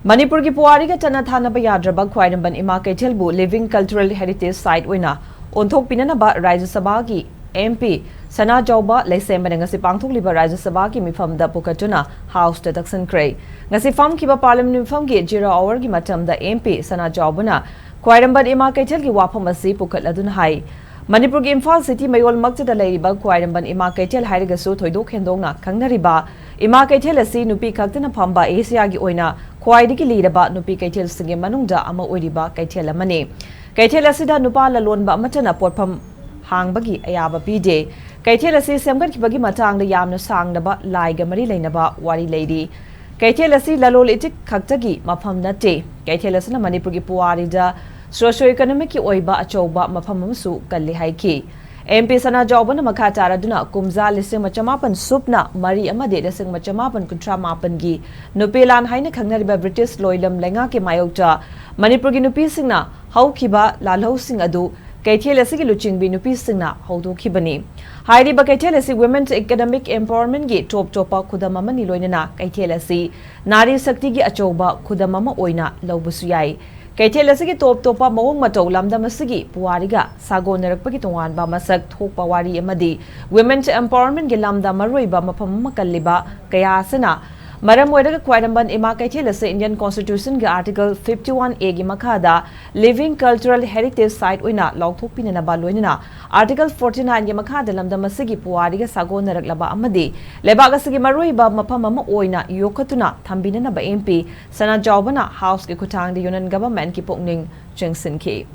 Manipur ki puwari ka tatna thana ba yadraba Khwairamband Ema Keithel-Bu Living Cultural Heritage Site Oina Laothokpinaba Rajya Sabha ki MP Sanajaoba Leisemba pangthokliba Rajya Sabha ki mifam da pukatuna House ta taksinkhre ngasi fam ki ba Parliament mifam ki 0 hour ki matam da MP Sanajaoba na Khwairamband Ema Keithel ki wafam asi pukatladun hai Manipur ki Imphal City mayol makjada leiriba Khwairamband Ema Keithel hairigasu thoidok hendongna khangnariba Ema Keithel asi nupi khaktana phamba Asia gi oina Khwaidiki liraba nupi Keithel singe manungda ama oiriba Keithel amani Keithel asida nupa lalonba amatana potpham hangbagi ayaba pide Keithel asi semgankibagi matangda yamna sangnaba laiga mari leinaba wari leidi Keithel asi lalol itik khaktagi mafam nate Keithel asina Manipur gi puwari da socio-economic ki oiba achouba mafam amsu kalli haiki MP Sanajaoba na makha taraduna kumza lising machamapan supna mari amade lising machamapan kuntra mapan gi nupelan haina khangnariba British loilam lenga ke mayokta Manipur gi nupi singna haukhiba lalhau sing adu Keithel asigi luchingbi nupi singna haudokhibani hairiba Keithel asi women's academic empowerment gi topa khudam amani loinana Keithel asi nari shakti gi achouba khudam ama oina lawbusu yai Keithel asigi topa mawong matau lamdam asigi puwariga sagonarakpagi tonganba masak thokpa wari amadi women's empowerment gi lamdam maroiba mafam makalliba kaya asana maram oiraga Khwairamband Ema Keithel asi Indian Constitution gi Article 51A gi makhada Living Cultural Heritage Site oina laothokpinaba loinana Article 49 gi makhada lamdam asigi puwariga sagonaraklaba amadi lebak asigi maroiba mafam ama oina yokhatuna thambinanaba MP Sanajaoba na House ki khutang the Union Government ki pokning chengsinkhe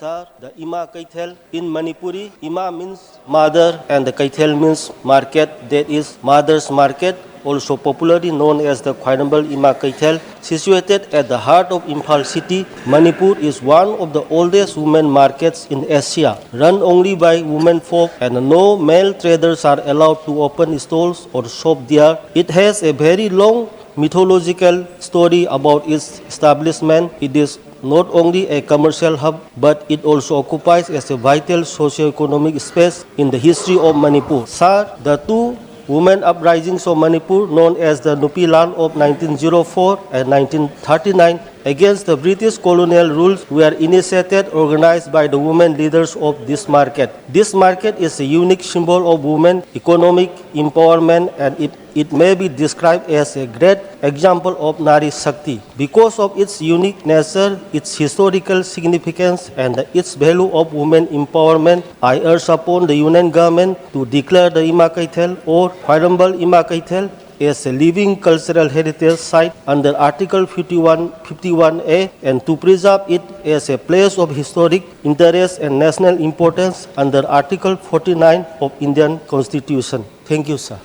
Sir, the Ema Keithel in Manipuri, Ema means mother and the Keithel means market, that is mother's market, also popularly known as the Khwairamband Ema Keithel. Situated at the heart of Imphal city, Manipur is one of the oldest women markets in Asia, run only by women folk and no male traders are allowed to open stalls or shop there. It has a very long mythological story about its establishment. It is not only a commercial hub, but it also occupies as a vital socio-economic space in the history of Manipur. Sir, the two women uprisings of Manipur, known as the Nupilan of 1904 and 1939, against the British colonial rules, were initiated, organized by the women leaders of this market. This market is a unique symbol of women economic empowerment, and it may be described as a great example of Nari Shakti. Because of its unique nature, its historical significance, and its value of women empowerment, I urge upon the Union government to declare the Ema Keithel or Khwairamband Ema Keithel as a living cultural heritage site under Article 51A and to preserve it as a place of historic interest and national importance under Article 49 of Indian Constitution. Thank you, sir.